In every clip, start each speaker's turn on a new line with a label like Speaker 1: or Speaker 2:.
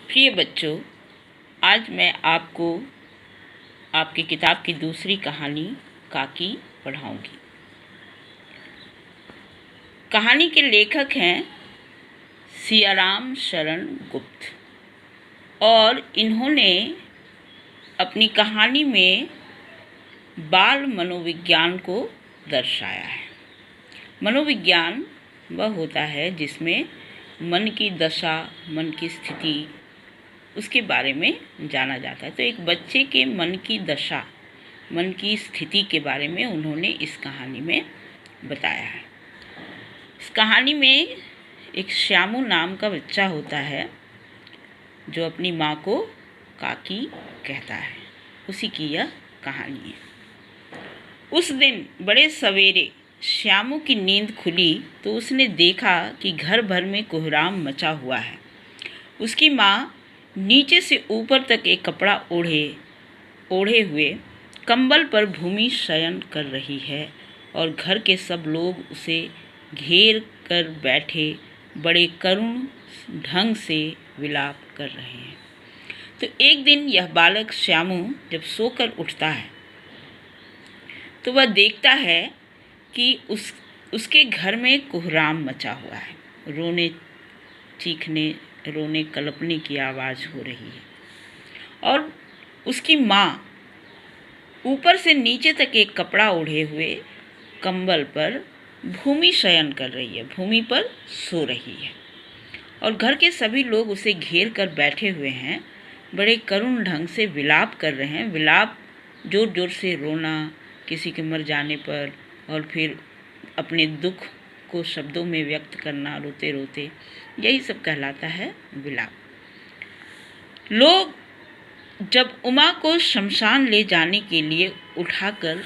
Speaker 1: प्रिय बच्चों, आज मैं आपको आपकी किताब की दूसरी कहानी काकी पढ़ाऊंगी। कहानी के लेखक हैं सियाराम शरण गुप्त और इन्होंने अपनी कहानी में बाल मनोविज्ञान को दर्शाया है। मनोविज्ञान वह होता है जिसमें मन की दशा, मन की स्थिति, उसके बारे में जाना जाता है। तो एक बच्चे के मन की दशा, मन की स्थिति के बारे में उन्होंने इस कहानी में बताया है। इस कहानी में एक श्यामू नाम का बच्चा होता है जो अपनी माँ को काकी कहता है। उसी की यह कहानी है। उस दिन बड़े सवेरे श्यामू की नींद खुली तो उसने देखा कि घर भर में कोहराम मचा हुआ है। उसकी माँ नीचे से ऊपर तक एक कपड़ा ओढ़े हुए कंबल पर भूमि शयन कर रही है और घर के सब लोग उसे घेर कर बैठे बड़े करुण ढंग से विलाप कर रहे हैं। तो एक दिन यह बालक श्यामू जब सोकर उठता है तो वह देखता है कि उसके घर में कोहराम मचा हुआ है। रोने, चीखने, रोने कलपने की आवाज़ हो रही है और उसकी माँ ऊपर से नीचे तक एक कपड़ा ओढ़े हुए कंबल पर भूमि शयन कर रही है, भूमि पर सो रही है और घर के सभी लोग उसे घेर कर बैठे हुए हैं, बड़े करुण ढंग से विलाप कर रहे हैं। विलाप जोर जोर से रोना, किसी के मर जाने पर, और फिर अपने दुख को शब्दों में व्यक्त करना रोते रोते, यही सब कहलाता है विलाप। लोग जब उमा को शमशान ले जाने के लिए उठाकर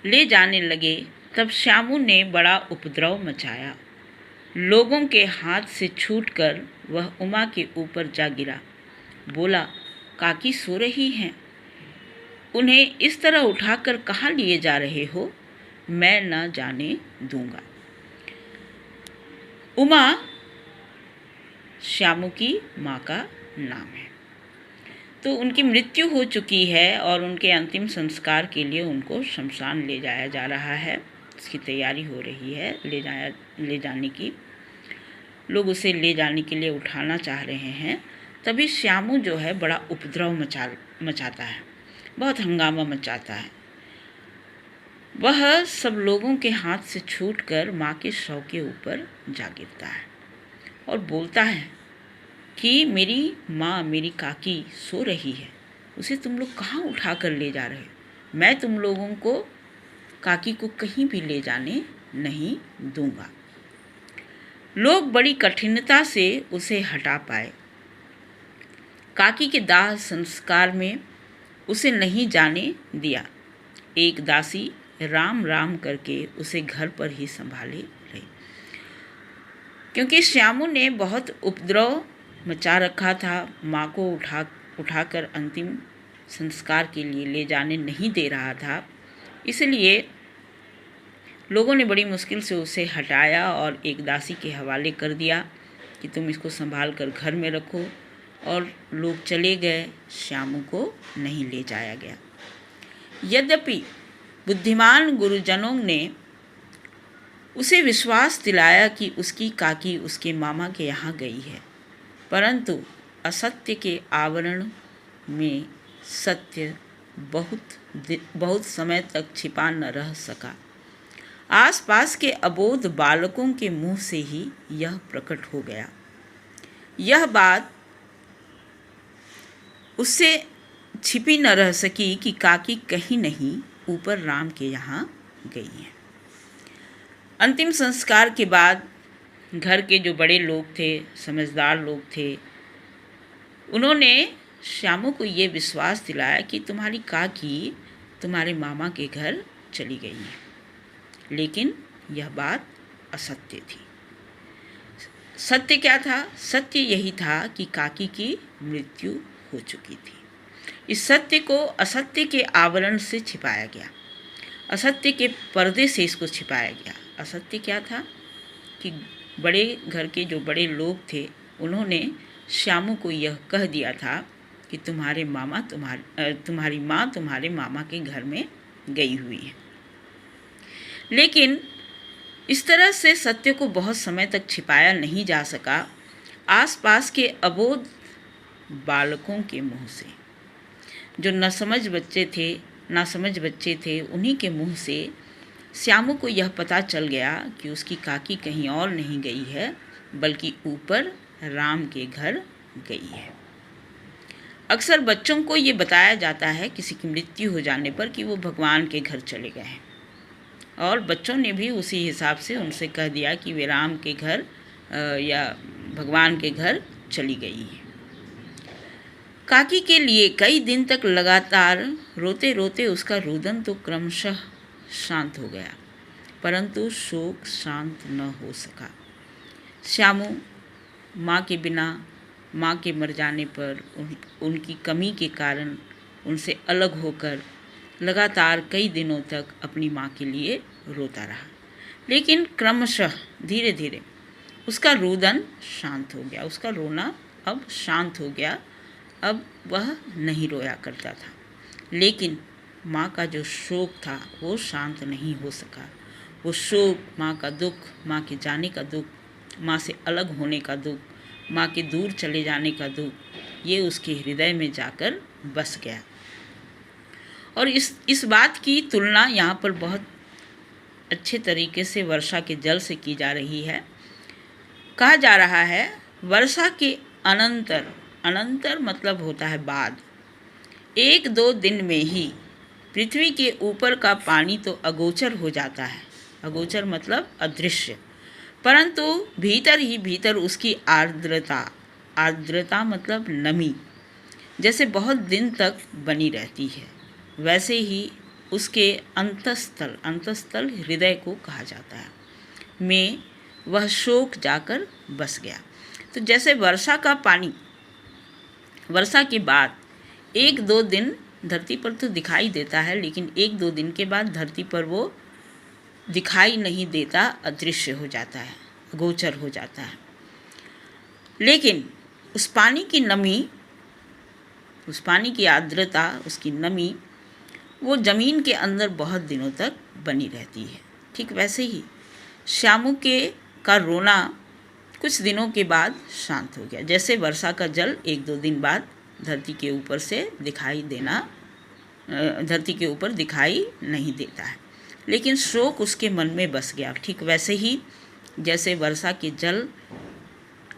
Speaker 1: ले जाने लगे तब श्यामू ने बड़ा उपद्रव मचाया। लोगों के हाथ से छूटकर वह उमा के ऊपर जा गिरा। बोला, काकी सो रही हैं, उन्हें इस तरह उठाकर कहाँ लिए जा रहे हो? मैं न जाने दूंगा। उमा श्यामू की माँ का नाम है। तो उनकी मृत्यु हो चुकी है और उनके अंतिम संस्कार के लिए उनको शमशान ले जाया जा रहा है। इसकी तैयारी हो रही है ले जाने की। लोग उसे ले जाने के लिए उठाना चाह रहे हैं। तभी श्यामू जो है बड़ा उपद्रव मचाता है, बहुत हंगामा मचाता है। वह सब लोगों के हाथ से छूटकर माँ के शव के ऊपर जा गिरता है और बोलता है कि मेरी माँ, मेरी काकी सो रही है, उसे तुम लोग कहाँ उठा कर ले जा रहे हो? मैं तुम लोगों को, काकी को कहीं भी ले जाने नहीं दूंगा। लोग बड़ी कठिनता से उसे हटा पाए। काकी के दाह संस्कार में उसे नहीं जाने दिया। एक दासी राम राम करके उसे घर पर ही संभाले रही, क्योंकि श्यामू ने बहुत उपद्रव मचा रखा था। माँ को उठाकर अंतिम संस्कार के लिए ले जाने नहीं दे रहा था। इसलिए लोगों ने बड़ी मुश्किल से उसे हटाया और एक दासी के हवाले कर दिया कि तुम इसको संभाल कर घर में रखो, और लोग चले गए। श्यामू को नहीं ले जाया गया। यद्यपि बुद्धिमान गुरुजनों ने उसे विश्वास दिलाया कि उसकी काकी उसके मामा के यहाँ गई है, परंतु असत्य के आवरण में सत्य बहुत समय तक छिपा न रह सका। आसपास के अबोध बालकों के मुंह से ही यह प्रकट हो गया। यह बात उससे छिपी न रह सकी कि काकी कहीं नहीं ऊपर राम के यहाँ गई है। अंतिम संस्कार के बाद घर के जो बड़े लोग थे, समझदार लोग थे, उन्होंने श्यामू को ये विश्वास दिलाया कि तुम्हारी काकी तुम्हारे मामा के घर चली गई है। लेकिन यह बात असत्य थी। सत्य क्या था? सत्य यही था कि काकी की मृत्यु हो चुकी थी। इस सत्य को असत्य के आवरण से छिपाया गया, असत्य के पर्दे से इसको छिपाया गया। असत्य क्या था कि बड़े घर के जो बड़े लोग थे उन्होंने श्यामू को यह कह दिया था कि तुम्हारी माँ तुम्हारे मामा के घर में गई हुई है। लेकिन इस तरह से सत्य को बहुत समय तक छिपाया नहीं जा सका। आसपास के अबोध बालकों के मुंह से, जो नासमझ बच्चे थे, उन्हीं के मुंह से श्यामू को यह पता चल गया कि उसकी काकी कहीं और नहीं गई है, बल्कि ऊपर राम के घर गई है। अक्सर बच्चों को ये बताया जाता है किसी की मृत्यु हो जाने पर कि वो भगवान के घर चले गए हैं, और बच्चों ने भी उसी हिसाब से उनसे कह दिया कि वे राम के घर या भगवान के घर चली गई है। काकी के लिए कई दिन तक लगातार रोते रोते उसका रुदन तो क्रमशः शांत हो गया, परंतु शोक शांत न हो सका। श्यामू माँ के बिना, माँ के मर जाने पर उनकी कमी के कारण उनसे अलग होकर लगातार कई दिनों तक अपनी माँ के लिए रोता रहा। लेकिन क्रमशः धीरे धीरे उसका रुदन शांत हो गया, उसका रोना अब शांत हो गया। अब वह नहीं रोया करता था, लेकिन माँ का जो शोक था वो शांत नहीं हो सका। वो शोक, माँ का दुख, माँ के जाने का दुख, माँ से अलग होने का दुख, माँ के दूर चले जाने का दुख, ये उसके हृदय में जाकर बस गया। और इस बात की तुलना यहाँ पर बहुत अच्छे तरीके से वर्षा के जल से की जा रही है। कहा जा रहा है वर्षा के अनंतर मतलब होता है बाद, 1-2 दिन में ही पृथ्वी के ऊपर का पानी तो अगोचर हो जाता है। अगोचर मतलब अदृश्य, परंतु भीतर ही भीतर उसकी आर्द्रता मतलब नमी जैसे बहुत दिन तक बनी रहती है, वैसे ही उसके अंतस्थल हृदय को कहा जाता है में वह शोक जाकर बस गया। तो जैसे वर्षा के बाद 1-2 दिन धरती पर तो दिखाई देता है, लेकिन 1-2 दिन के बाद धरती पर वो दिखाई नहीं देता, अदृश्य हो जाता है, अगोचर हो जाता है। लेकिन उस पानी की नमी, उस पानी की आर्द्रता, उसकी नमी वो ज़मीन के अंदर बहुत दिनों तक बनी रहती है। ठीक वैसे ही श्यामू का रोना कुछ दिनों के बाद शांत हो गया। जैसे वर्षा का जल 1-2 दिन बाद धरती के ऊपर दिखाई नहीं देता है, लेकिन शोक उसके मन में बस गया। ठीक वैसे ही जैसे वर्षा के जल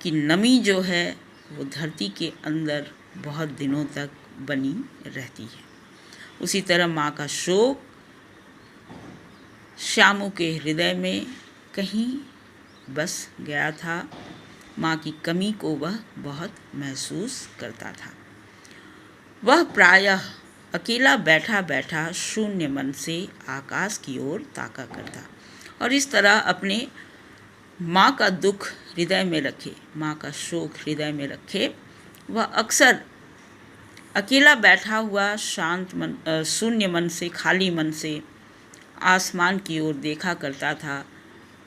Speaker 1: की नमी जो है वो धरती के अंदर बहुत दिनों तक बनी रहती है, उसी तरह माँ का शोक श्यामू के हृदय में कहीं बस गया था। माँ की कमी को वह बहुत महसूस करता था। वह प्रायः अकेला बैठा बैठा शून्य मन से आकाश की ओर ताका करता, और इस तरह अपने माँ का दुख हृदय में रखे, माँ का शोक हृदय में रखे वह अक्सर अकेला बैठा हुआ शून्य मन से, खाली मन से आसमान की ओर देखा करता था।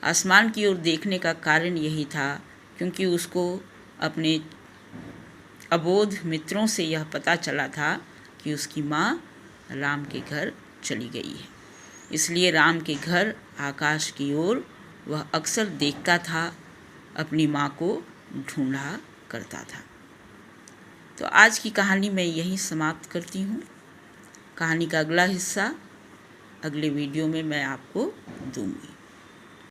Speaker 1: आसमान की ओर देखने का कारण यही था क्योंकि उसको अपने अबोध मित्रों से यह पता चला था कि उसकी माँ राम के घर चली गई है। इसलिए राम के घर आकाश की ओर वह अक्सर देखता था, अपनी माँ को ढूंढा करता था। तो आज की कहानी मैं यहीं समाप्त करती हूँ। कहानी का अगला हिस्सा अगले वीडियो में मैं आपको दूंगी।